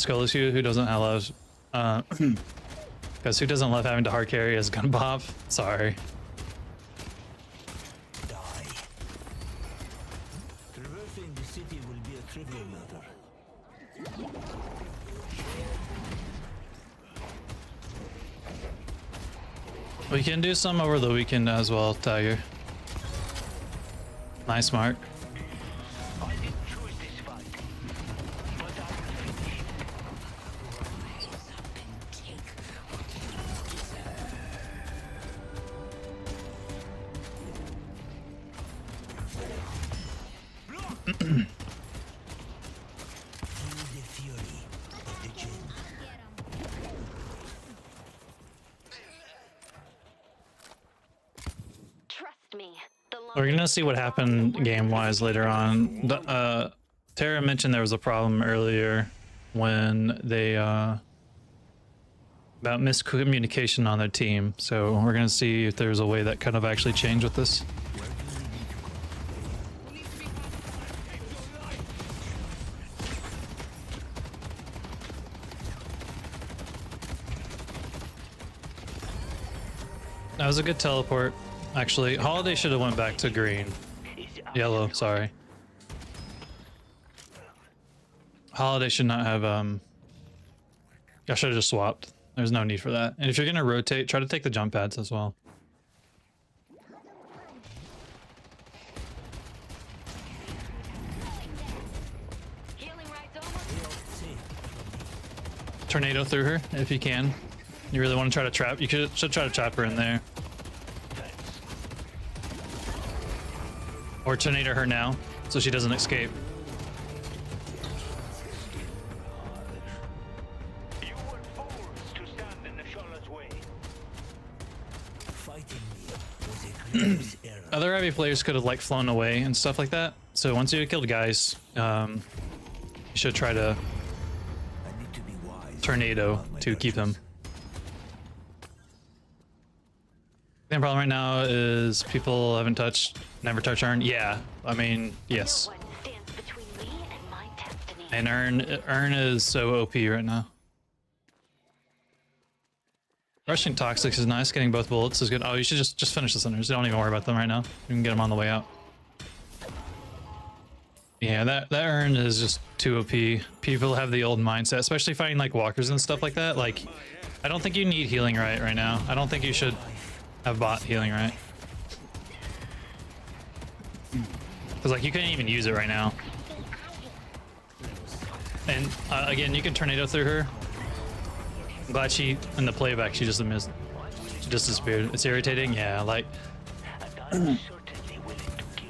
Skull who doesn't love, because who doesn't love having to hard carry as gun pop? Sorry. Traversing the city will be a trivial matter. We can do some over the weekend as well, Tiger. Nice mark. I didn't choose this fight, but I will finish it. Feel the fury of the Jinn. Trust me. We're gonna see what happened game-wise later on. Tara mentioned there was a problem earlier when they about miscommunication on their team. So we're gonna see if there's a way that kind of actually changed with this. That was a good teleport. Actually, Holiday should have went back to green. Yellow, sorry. Holiday should not have, I should have just swapped. There's no need for that. And if you're gonna rotate, try to take the jump pads as well. Tornado through her, if you can. You really want to try to trap, you should try to trap her in there. Or tornado her now, so she doesn't escape. You were forced to stand in the Shala's way. Fighting me was a grievous error. Other heavy players could have like flown away and stuff like that. So once you killed guys, you should try to I need to be wise tornado to keep them. The problem right now is people haven't never touched Urn. Yeah, I mean, yes. And Urn is so OP right now. Rushing Toxics is nice. Getting both bullets is good. Oh, you should just finish the centers. Don't even worry about them right now. You can get them on the way out. Yeah, that Urn is just too OP. People have the old mindset, especially fighting like walkers and stuff like that. Like, I don't think you need healing right now. I don't think you should have bot healing right. Because like you couldn't even use it right now. And again, you can tornado through her. I'm glad she, in the playback, she just missed. She just disappeared. It's irritating, yeah. Like,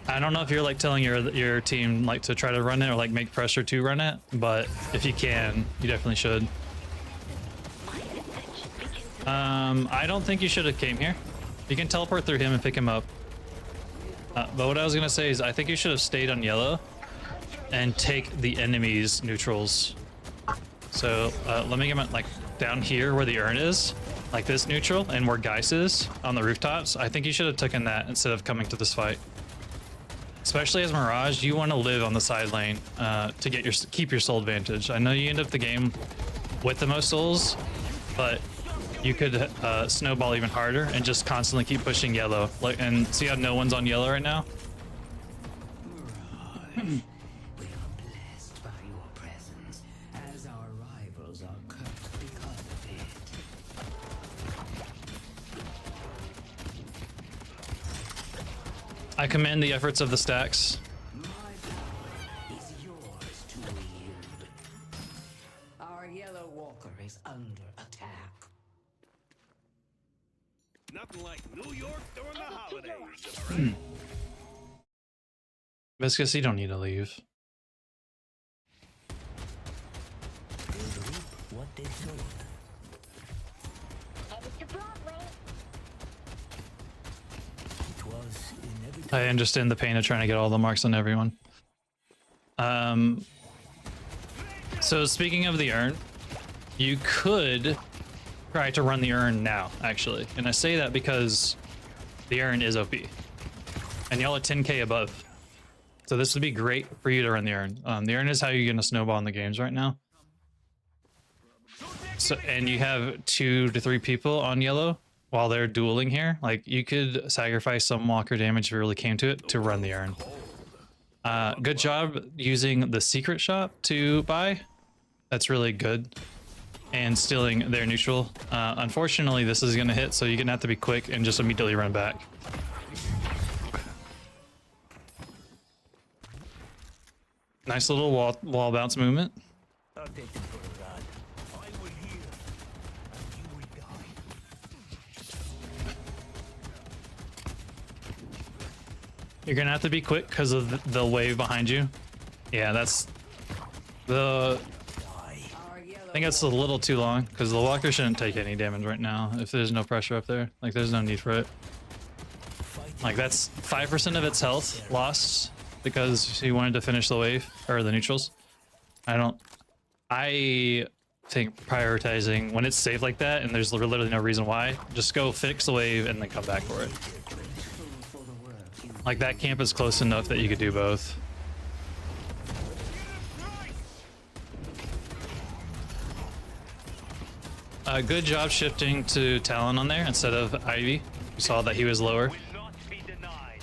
I don't know if you're like telling your team like to try to run it or like make pressure to run it, but if you can, you definitely should. I don't think you should have came here. You can teleport through him and pick him up. But what I was gonna say is I think you should have stayed on yellow and take the enemy's neutrals. So let me get my, like down here where the urn is, like this neutral, and where Geis is on the rooftops. I think you should have taken that instead of coming to this fight. Especially as Mirage, you want to live on the side lane to keep your soul advantage. I know you end up the game with the most souls, but you could snowball even harder and just constantly keep pushing yellow. Like, and see how no one's on yellow right now? We are blessed by your presence, as our rivals are cursed because of it. I commend the efforts of the stacks. My power is yours to wield. Our yellow walker is under attack. Nothing like New York during the holidays. Viscous, you don't need to leave. They reap what they sowed. It was inevitable. I understand the pain of trying to get all the marks on everyone. So speaking of the urn, you could try to run the urn now, actually. And I say that because the urn is OP. And y'all are 10k above. So this would be great for you to run the urn. The urn is how you're going to snowball in the games right now. So, and you have 2 to 3 people on yellow while they're dueling here. Like, you could sacrifice some walker damage if it really came to it to run the urn. Good job using the secret shop to buy. That's really good. And stealing their neutral. Unfortunately, this is going to hit, so you're going to have to be quick and just immediately run back. Nice little wall bounce movement. I'll take them for a ride. I will heal, and you will die. You're going to have to be quick because of the wave behind you. Yeah, that's the... I think that's a little too long because the walker shouldn't take any damage right now if there's no pressure up there. Like, there's no need for it. Like, that's 5% of its health lost because he wanted to finish the wave or the neutrals. I think prioritizing when it's safe like that and there's literally no reason why, just go fix the wave and then come back for it. Like, that camp is close enough that you could do both. Good job shifting to Talon on there instead of Ivy. You saw that he was lower. Will not be denied.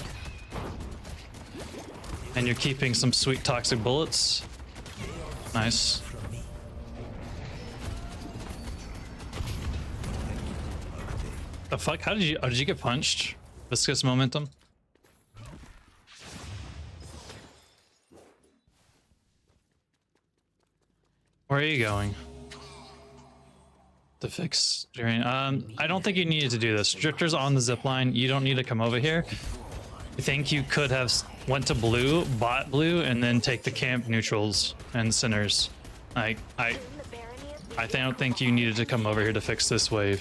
And you're keeping some sweet toxic bullets. Nice. The fuck? How did you... Oh, did you get punched? Viscous momentum? Where are you going? To fix during I don't think you needed to do this. Drifter's on the zip line. You don't need to come over here. I think you could have went to blue, bought blue, and then take the camp neutrals and sinners. I don't think you needed to come over here to fix this wave.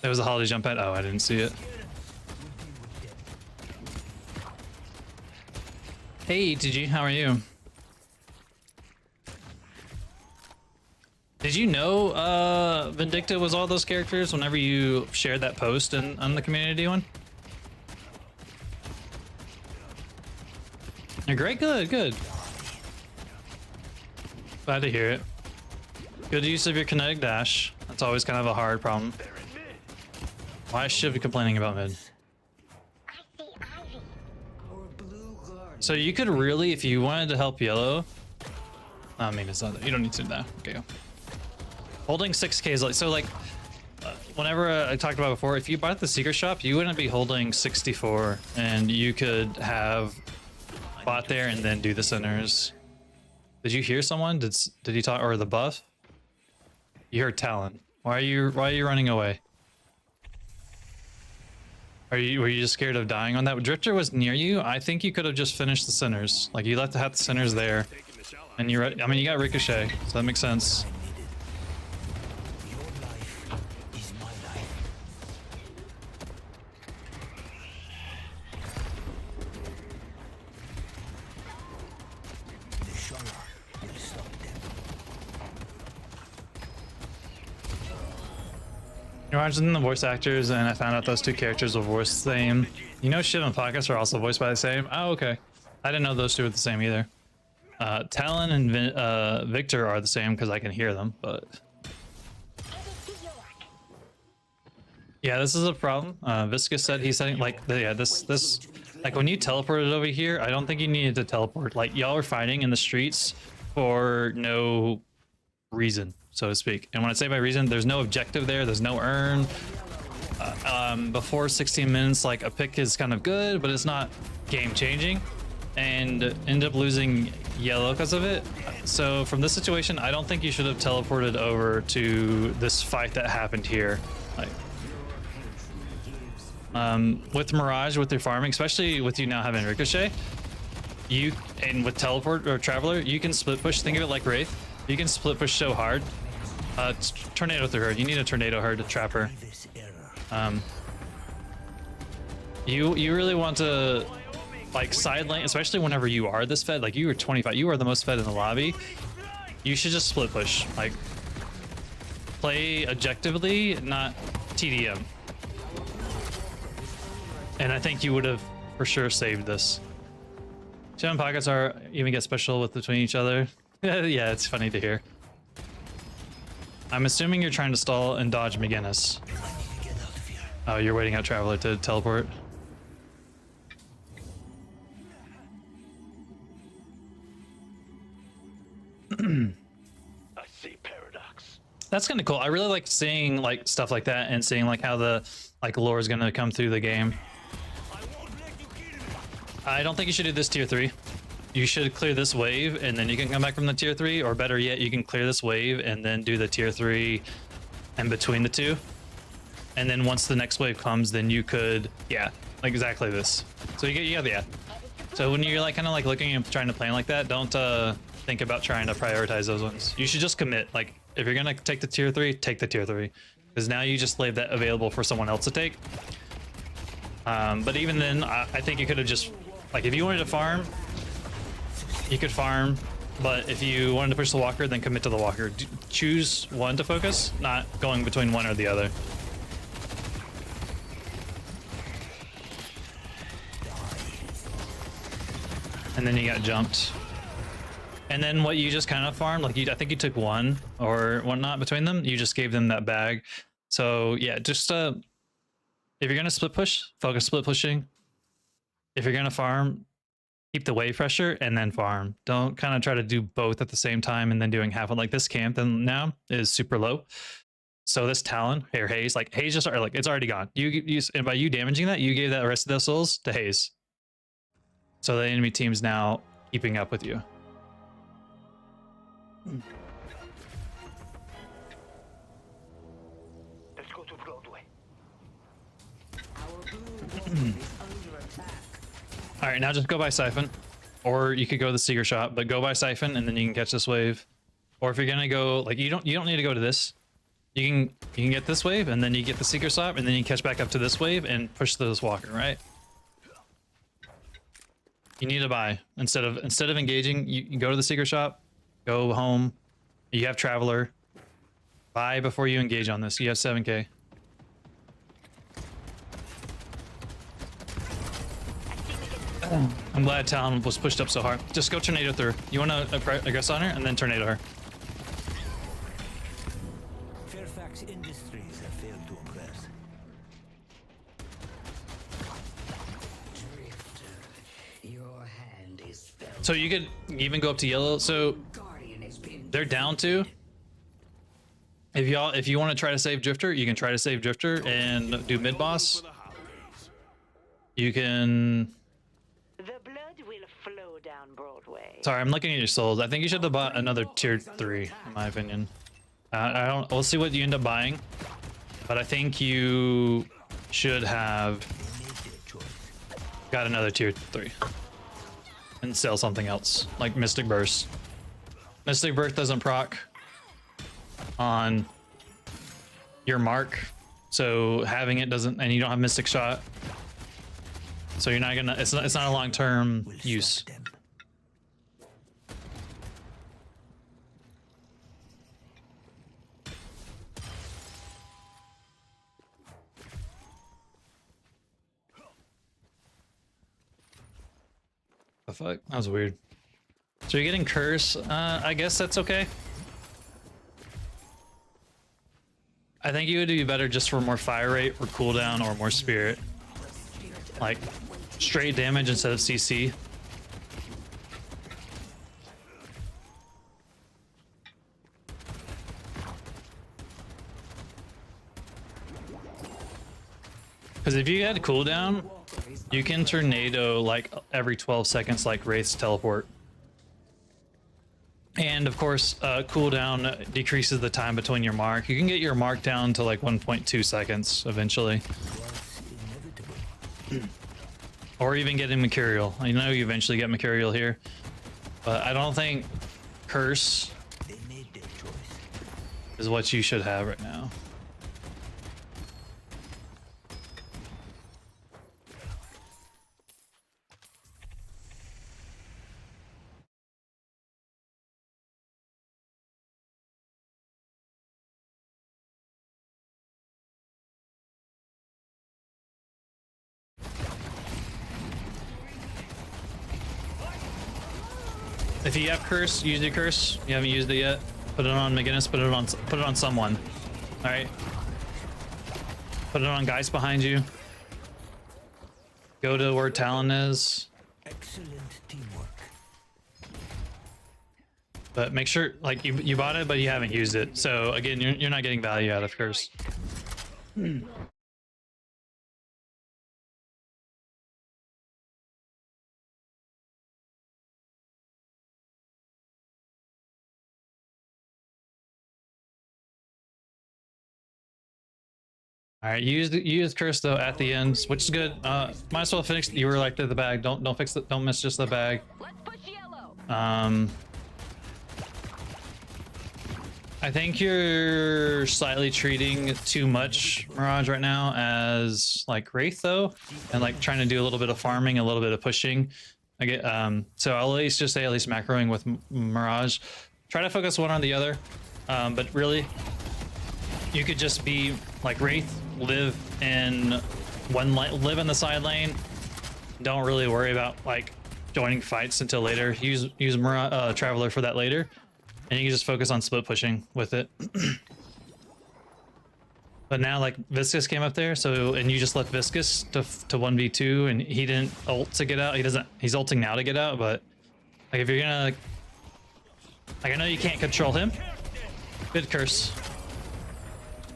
There was a holiday jump pad. Oh, I didn't see it. Hey, TG, how are you? Did you know Vindicta was all those characters whenever you shared that post on the community one? You're great, good, good. Glad to hear it. Good use of your kinetic dash. That's always kind of a hard problem. Why should be complaining about mid? So you could really, if you wanted to help yellow. I mean, it's not. You don't need to do that. Okay. Go. Holding 6K is like, so like, whenever I talked about before, if you bought the secret shop, you wouldn't be holding 64 and you could have bought there and then do the centers. Did you hear someone? Did he talk, or the buff? You heard Talon. Why are you running away? Were you just scared of dying on that? Drifter was near you. I think you could have just finished the centers. Like, you left to have the centers there. And you got Ricochet, so that makes sense. You're watching the voice actors, and I found out those 2 characters were voiced the same. You know, Shiv and Pockets are also voiced by the same. Oh, okay. I didn't know those 2 were the same either. Talon and Victor are the same because I can hear them, but yeah, this is a problem. Viscous said he's setting like this like when you teleported over here, I don't think you needed to teleport. Like, y'all are fighting in the streets for no reason, so to speak. And when I say by reason, there's no objective there, there's no urn. Before 16 minutes, like, a pick is kind of good, but it's not game changing, and end up losing yellow because of it. So from this situation, I don't think you should have teleported over to this fight that happened here. Like, with Mirage, with your farming, especially with you now having Ricochet, and with teleport or Traveler, you can split push. Think of it like Wraith. You can split push so hard. Tornado through her. You need a tornado her to trap her. You really want to, like, side lane, especially whenever you are this fed. Like, you were 25. You are the most fed in the lobby. You should just split push. Like, play objectively, not TDM. And I think you would have for sure saved this. 7 pockets are even get special with between each other. Yeah, it's funny to hear. I'm assuming you're trying to stall and dodge McGinnis. Oh, you're waiting out Traveler to teleport. I see paradox. That's kind of cool. I really like seeing like stuff like that and seeing like how the like lore is gonna come through the game. I don't think you should do this tier 3. You should clear this wave and then you can come back from the tier 3, or better yet, you can clear this wave and then do the tier 3 in between the two. And then once the next wave comes, then you could, yeah, like exactly this. So yeah. So when you're like kind of like looking and trying to plan like that, don't think about trying to prioritize those ones. You should just commit. Like if you're gonna take the tier 3, take the tier 3, because now you just leave that available for someone else to take. But even then, I think you could have just, like if you wanted to farm, you could farm. But if you wanted to push the walker, then commit to the walker. Choose one to focus, not going between one or the other. And then you got jumped. And then what you just kind of farmed, like I think you took one or whatnot between them. You just gave them that bag. So yeah, just if you're gonna split push, focus split pushing. If you're gonna farm, keep the wave pressure and then farm. Don't kind of try to do both at the same time and then doing half of like this camp. Then now is super low. So this Talon or Haze, like Haze just like it's already gone. You and by you damaging that, you gave that rest of those souls to Haze. So the enemy team's now keeping up with you. Let's go to Broadway. Our blue walker is under attack. All right, now just go by Siphon, or you could go the Seeker Shot, but go by Siphon and then you can catch this wave. Or if you're gonna go, like you don't need to go to this. You can get this wave and then you get the Seeker Shot and then you catch back up to this wave and push this walker, right? You need to buy instead of engaging. You go to the Seeker Shop, go home. You have Traveler. Buy before you engage on this. You have 7k. I'm glad Talon was pushed up so hard. Just go tornado through. You want to aggress on her and then tornado her. Fairfax Industries have failed to impress. Your hand is felt. So you could even go up to yellow. So Guardian has been. they're down to. If you want to try to save Drifter, you can try to save Drifter and do mid boss. For the holidays. You can. The blood will flow down Broadway. Sorry, I'm looking at your souls. I think you should have bought another tier 3, in my opinion. I don't. We'll see what you end up buying, but I think you should have got another tier 3 and sell something else like Mystic Burst. Mystic Burst doesn't proc on your mark, so having it doesn't, and you don't have Mystic Shot, so you're not gonna. It's not a long-term use. Them. The fuck? That was weird. So you're getting curse. I guess that's okay. I think you would do better just for more fire rate or cooldown or more spirit. Like straight damage instead of CC. Because if you had cooldown, you can tornado like every 12 seconds like Wraith's teleport. And of course, cooldown decreases the time between your mark. You can get your mark down to like 1.2 seconds eventually. Or even getting Mercurial. I know you eventually get Mercurial here, but I don't think Curse They made their choice. is what you should have right now. If you have Curse, use your Curse. You haven't used it yet. Put it on McGinnis. Put it on someone. All right. Put it on guys behind you. Go to where Talon is. Excellent teamwork. But make sure, like, you bought it, but you haven't used it. So again, you're not getting value out of Curse. All right, you used Curse though at the end, which is good. Might as well finish. You were like the bag. Don't fix it. Don't miss just the bag. Let's push yellow. I think you're slightly treating too much Mirage right now as like Wraith though, and like trying to do a little bit of farming, a little bit of pushing. I get so I'll at least just say macroing with Mirage. Try to focus one on the other, but really, you could just be like Wraith, live in live in the side lane. Don't really worry about like joining fights until later. Use Traveler for that later. And you can just focus on split pushing with it. But now, like, Viscus came up there, so, and you just left Viscus to 1v2, and he didn't ult to get out. He's ulting now to get out, but, like, if you're gonna, like, I know you can't control him. Good Curse.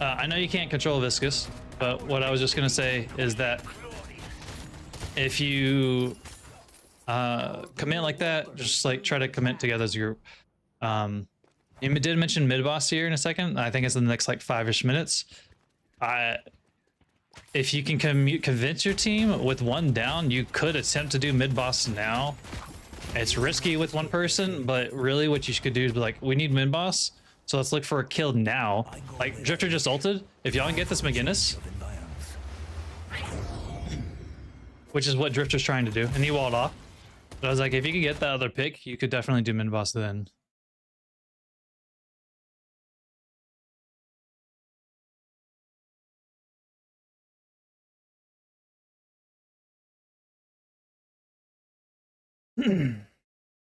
I know you can't control Viscus, but what I was just gonna say is that if you commit like that, just, like, try to commit together as a group. You did mention mid boss here in a second. I think it's in the next like 5-ish minutes. If you can convince your team with one down, you could attempt to do mid boss now. It's risky with one person, but really what you could do is be like, we need mid boss, so let's look for a kill now. Like Drifter just ulted. If y'all can get this McGinnis, which is what Drifter's trying to do, and he walled off. But I was like, if you could get that other pick, you could definitely do mid boss then.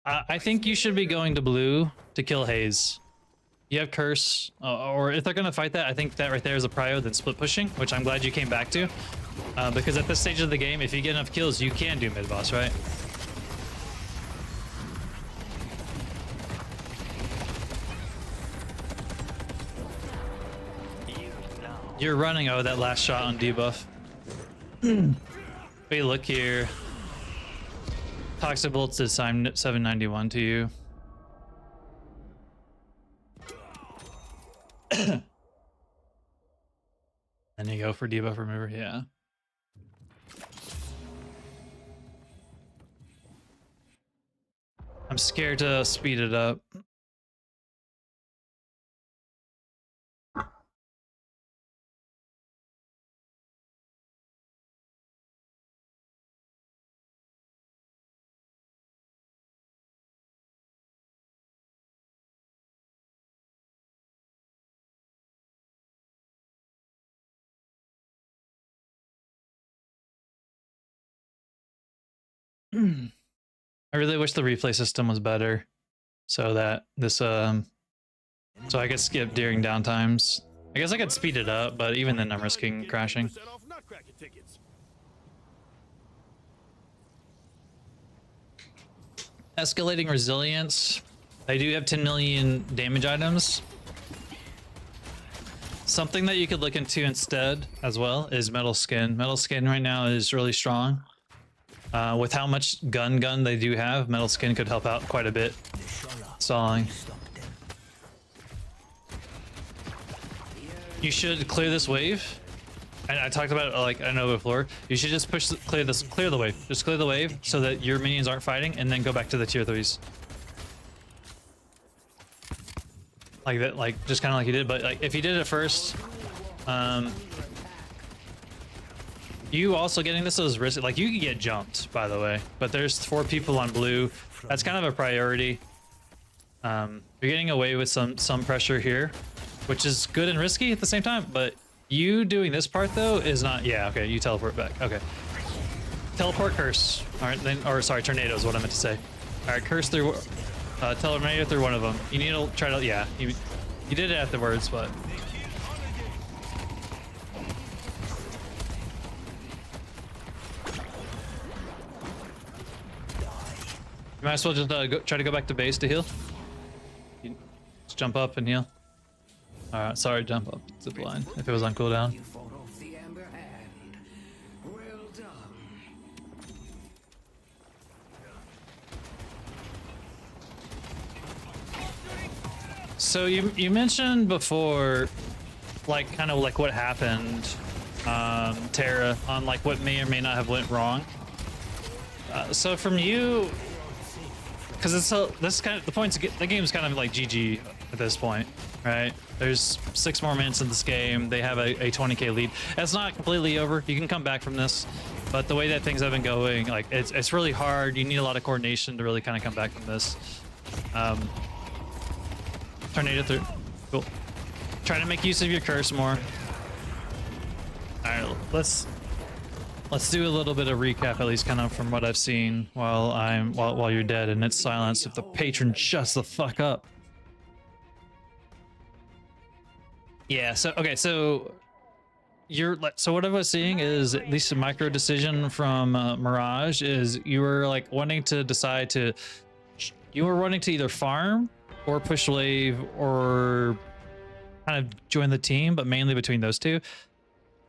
I think you should be going to blue to kill Haze. You have Curse, or if they're gonna fight that, I think that right there is a prio than split pushing, which I'm glad you came back to. Because at this stage of the game, if you get enough kills, you can do mid boss, right? You're running. Oh, that last shot on debuff. Wait, look here. Toxic Bolts is 791 to you. And you go for debuff remover, yeah. I'm scared to speed it up. I really wish the replay system was better, so that this so I could skip during downtimes. I guess I could speed it up, but even then I'm risking crashing. Escalating resilience. They do have 10 million damage items. Something that you could look into instead as well is Metal Skin. Metal Skin right now is really strong. With how much gun they do have, Metal Skin could help out quite a bit. Sawing. You should clear this wave. And I talked about it like I know before. You should just clear the wave. Just clear the wave so that your minions aren't fighting, and then go back to the tier 3s. Like that, like just kind of like you did. But like if you did it first, you also getting this is risky. Like you could get jumped, by the way, but there's 4 people on blue. That's kind of a priority. You're getting away with some pressure here, which is good and risky at the same time. But you doing this part though is not. Yeah, okay. You teleport back. Okay. Teleport curse. All right, then, or sorry, tornado is what I meant to say. All right, curse through Teleporter through one of them. You need to try to, yeah. You did it afterwards, but. You might as well just try to go back to base to heal. Just jump up and heal. Alright, sorry, jump up. Zip line. If it was on cooldown. You fought off the Amber Hand. Well done. So you mentioned before, like kind of like what happened, Tara, on like what may or may not have went wrong. So from you, because it's this kind of the points the game's kind of like GG at this point, right? There's 6 more minutes in this game. They have a 20k lead. It's not completely over. You can come back from this, but the way that things have been going, like it's really hard. You need a lot of coordination to really kind of come back from this. Tornado through. Cool. Try to make use of your curse more. All right, let's do a little bit of recap, at least kind of from what I've seen while you're dead, and it's silence. If the patron shuts the fuck up. Yeah. So okay. So so what I was seeing is at least a micro decision from Mirage is you were like wanting to decide to you were wanting to either farm or push wave or kind of join the team, but mainly between those two.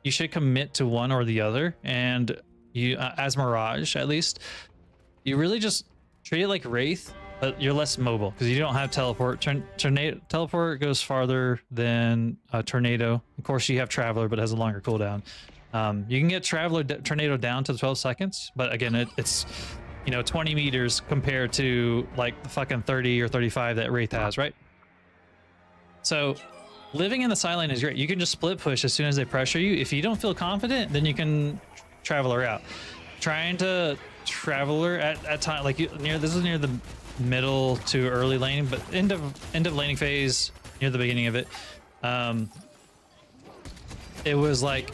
You should commit to one or the other, and you as Mirage at least, you really just treat it like Wraith, but you're less mobile because you don't have teleport. Teleport goes farther than Tornado. Of course, you have Traveler, but it has a longer cooldown. You can get Tornado down to 12 seconds, but again, it's 20 meters compared to like the fucking 30 or 35 that Wraith has, right? So living in the side lane is great. You can just split push as soon as they pressure you. If you don't feel confident, then you can Traveler out. Trying to Traveler at time like this is near the middle to early lane, but end of laning phase, near the beginning of it. It was like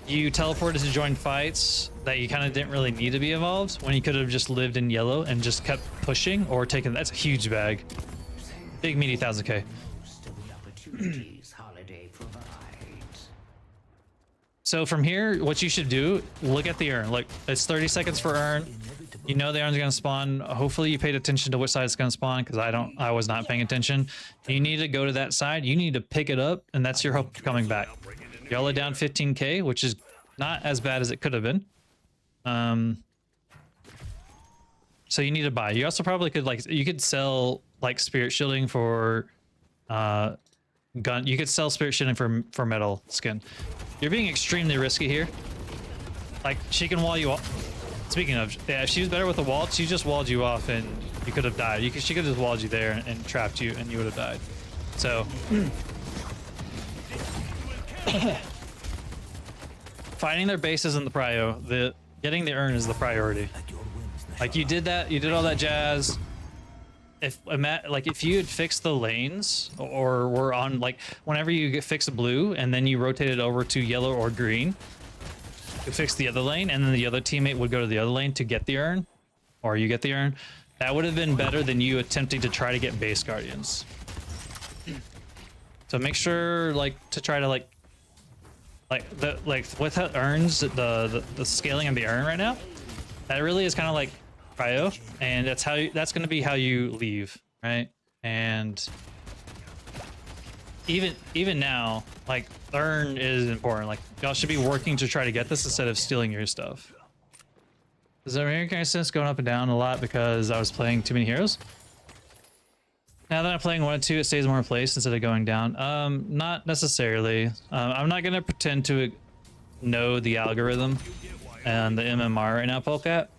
you teleported to join fights that you kind of didn't really need to be involved when you could have just lived in yellow and just kept pushing or taking. That's a huge bag. Big meaty 1000k. So from here, what you should do, look at the urn. Like it's 30 seconds for urn. You know the urn's gonna spawn. Hopefully you paid attention to which side it's gonna spawn, because I was not paying attention. You need to go to that side. You need to pick it up, and that's your hope for coming back. Y'all are down 15k, which is not as bad as it could have been. So you need to buy. You also probably could you could sell like spirit shielding for gun. You could sell spirit shielding for metal skin. You're being extremely risky here. Like she can wall you off. Speaking of, yeah, if she was better with the wall, she just walled you off and you could have died. She could have just walled you there and trapped you and you would have died. So finding their bases in the prio, getting the urn is the priority. Like you did that, you did all that jazz. If you had fixed the lanes or were on like whenever you fix blue and then you rotated over to yellow or green, you fix the other lane and then the other teammate would go to the other lane to get the urn, or you get the urn. That would have been better than you attempting to try to get base guardians. So make sure to try to with the urns, the scaling of the urn right now, that really is kind of like prio, and that's going to be how you leave, right? And even now, like urn is important. Like y'all should be working to try to get this instead of stealing your stuff. Does that make any sense? Going up and down a lot because I was playing too many heroes. Now that I'm playing 1 and 2, it stays more in place instead of going down. Not necessarily. I'm not gonna pretend to know the algorithm and the MMR right now, Polecat,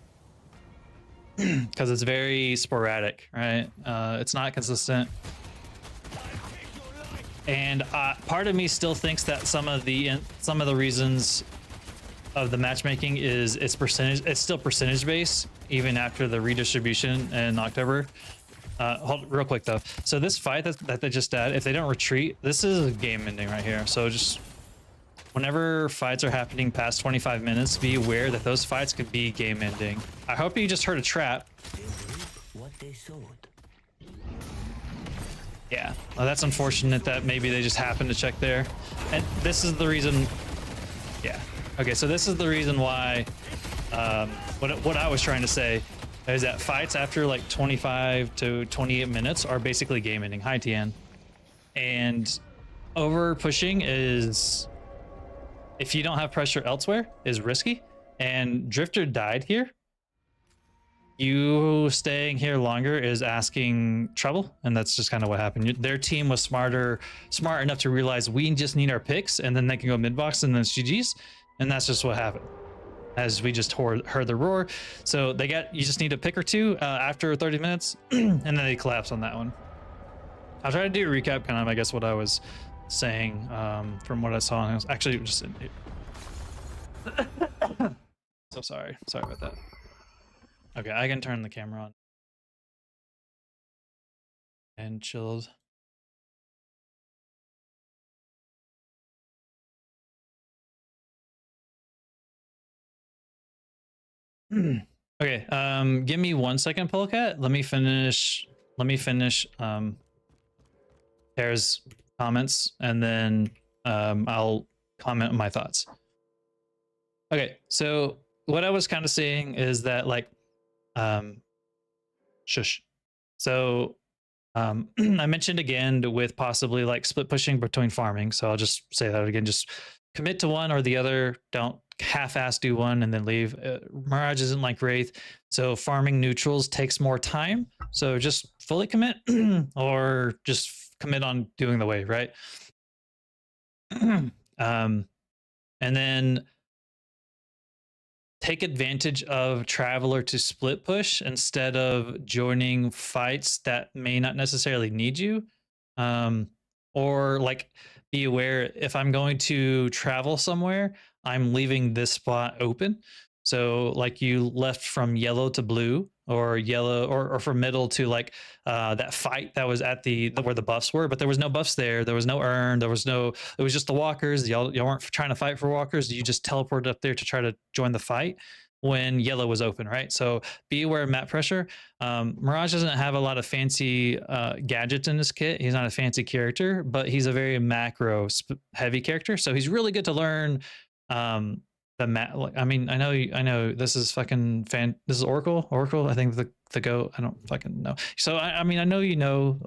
because it's very sporadic, right? It's not consistent. And part of me still thinks that some of the reasons of the matchmaking is it's still percentage based even after the redistribution in October. Hold real quick though. So this fight that they just had, if they don't retreat, this is a game ending right here. So just whenever fights are happening past 25 minutes, be aware that those fights could be game ending. I hope you just heard a trap. what they thought. Yeah, well, that's unfortunate that maybe they just happened to check there. And this is the reason. Yeah. Okay, so this is the reason why what I was trying to say is that fights after like 25 to 28 minutes are basically game ending. Hi, Tian. And over pushing is, if you don't have pressure elsewhere, is risky. And Drifter died here. You staying here longer is asking trouble, and that's just kind of what happened. Their team was smart enough to realize we just need our picks, and then they can go mid box, and then it's GG's, and that's just what happened. As we just heard the roar, so you just need a pick or two after 30 minutes, and then they collapse on that one. I'll try to do a recap, kind of, I guess, what I was saying from what I saw, and I was actually just. So sorry about that. Okay, I can turn the camera on. And chilled. Okay, give me 1 second, Polecat. Let me finish Tara's comments, and then I'll comment on my thoughts. Okay, so what I was kind of saying is that, like, shush. So I mentioned again with possibly like split pushing between farming. So I'll just say that again, just commit to one or the other. Don't half-ass do one and then leave. Mirage isn't like Wraith. So farming neutrals takes more time. So just fully commit or just commit on doing the wave, right? And then take advantage of Traveler to split push instead of joining fights that may not necessarily need you. Or like be aware, if I'm going to travel somewhere, I'm leaving this spot open. So like you left from yellow to blue, or yellow, or from middle to like that fight that was at where the buffs were, but there was no buffs there. There was no urn. It was just the walkers. Y'all weren't trying to fight for walkers. You just teleported up there to try to join the fight when yellow was open, right? So be aware of map pressure. Mirage doesn't have a lot of fancy gadgets in his kit. He's not a fancy character, but he's a very macro heavy character. So he's really good to learn the map. Like, I mean, I know this is fucking this is Oracle, I think the GOAT. I don't fucking know. So I mean, I know you know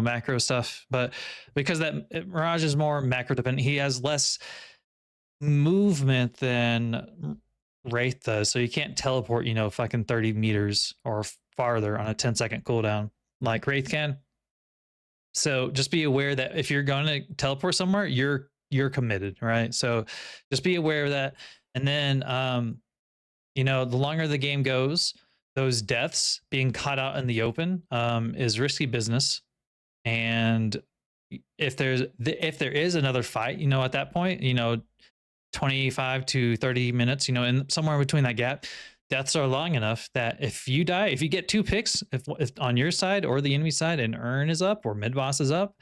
macro stuff, but because Mirage is more macro dependent, he has less movement than Wraith does. So you can't teleport, fucking 30 meters or farther on a 10-second cooldown like Wraith can. So just be aware that if you're going to teleport somewhere, you're committed, right? So just be aware of that. And then the longer the game goes, those deaths being caught out in the open is risky business. And if there is another fight, at that point, 25 to 30 minutes, and somewhere between that gap, deaths are long enough that if you die, if you get 2 picks, if on your side or the enemy side, and urn is up or mid boss is up,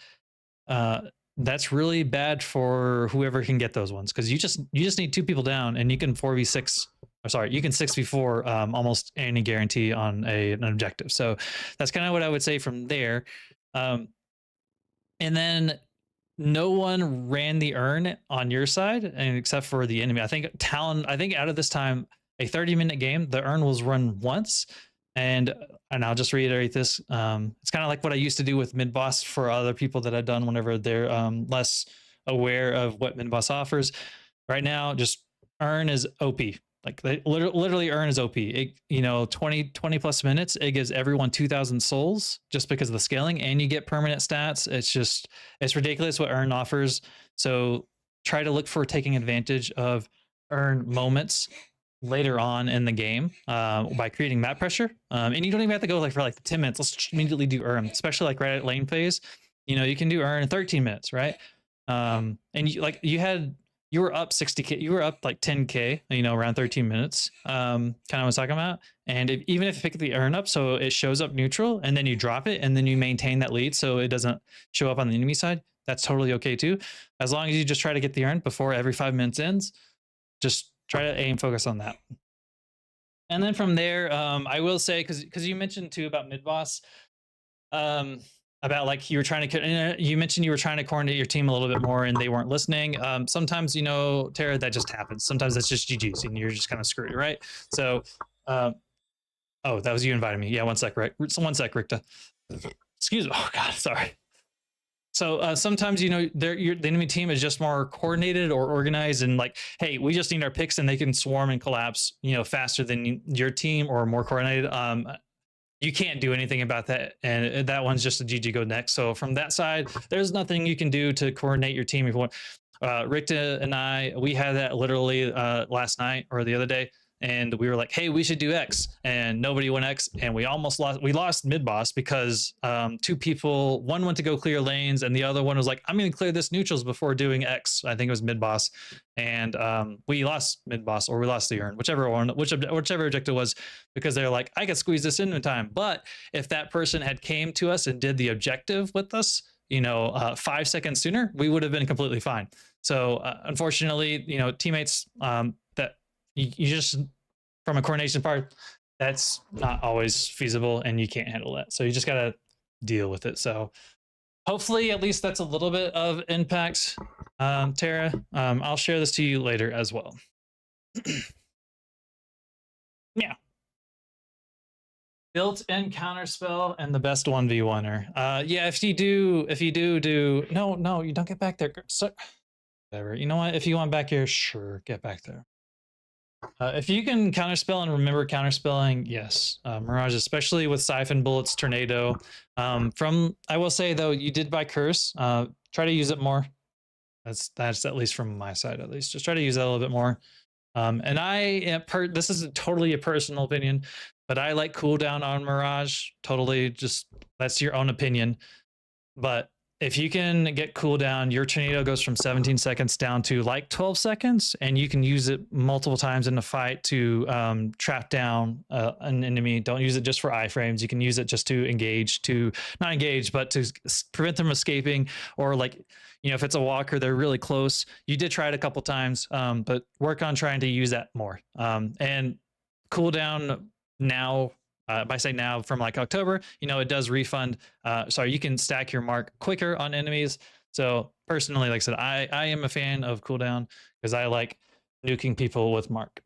that's really bad for whoever can get those ones, because you just need 2 people down, and you can 4v6, or sorry, you can 6v4 almost any guarantee on an objective. So that's kind of what I would say from there. And then no one ran the urn on your side, and except for the enemy. I think out of this time, a 30-minute game, the urn was run once. And I'll just reiterate this. It's kind of like what I used to do with mid boss for other people that I've done whenever they're less aware of what mid boss offers. Right now, just urn is OP. Like literally urn is OP. 20 plus minutes, it gives everyone 2,000 souls just because of the scaling, and you get permanent stats. It's ridiculous what urn offers. So try to look for taking advantage of urn moments later on in the game by creating map pressure. And you don't even have to go for 10 minutes. Let's immediately do urn, especially like right at lane phase. You can do urn in 13 minutes, right? And you were up 60k, you were up like 10k, around 13 minutes. Kind of what I was talking about. And even if you pick the urn up, so it shows up neutral, and then you drop it, and then you maintain that lead so it doesn't show up on the enemy side, that's totally okay too. As long as you just try to get the urn before every 5 minutes ends, just try to aim focus on that. And then from there, I will say, because you mentioned too about mid boss, about like you were trying to, you mentioned you were trying to coordinate your team a little bit more and they weren't listening. Sometimes, you know, Tara, that just happens. Sometimes that's just GG's and you're just kind of screwed, right? So, oh, that was you inviting me. Yeah, one sec, right? One sec, Ricta. Excuse me. Oh God, sorry. So sometimes, you know, the enemy team is just more coordinated or organized and like, hey, we just need our picks and they can swarm and collapse, you know, faster than your team or more coordinated. You can't do anything about that. And that one's just a GG go next. So from that side, there's nothing you can do to coordinate your team. If you want, Ricta and we had that literally last night or the other day. And we were like, hey, we should do X. And nobody went X. And we almost lost. We lost mid boss because two people, one went to go clear lanes and the other one was like, I'm going to clear this neutrals before doing X. I think it was mid boss. And we lost mid boss or we lost the urn, whichever objective was, because they're like, I could squeeze this in time. But if that person had came to us and did the objective with us, you know, 5 seconds sooner, we would have been completely fine. So unfortunately, you know, teammates that you just, from a coordination part, that's not always feasible and you can't handle that. So you just got to deal with it. So hopefully at least that's a little bit of impact, Tara. I'll share this to you later as well. Yeah. Built-in counterspell and the best 1v1er. Yeah, if you do, no, you don't get back there. So, whatever. You know what? If you want back here, sure, get back there. If you can counterspell and remember counterspelling, yes. Mirage, especially with Siphon Bullets, Tornado. I will say though, you did buy Curse. Try to use it more. That's at least from my side, at least. Just try to use that a little bit more. And this is totally a personal opinion, but I like cooldown on Mirage. Totally, just that's your own opinion. But if you can get cooldown, your tornado goes from 17 seconds down to like 12 seconds, and you can use it multiple times in a fight to trap down an enemy. Don't use it just for iframes. You can use it just to not engage, but to prevent them escaping, or like, you know, if it's a walker, they're really close. You did try it a couple times, but work on trying to use that more. And cooldown now, by saying now from like October, you know, it does refund. Sorry, you can stack your mark quicker on enemies. So personally, like I said, I am a fan of cooldown because I like nuking people with mark.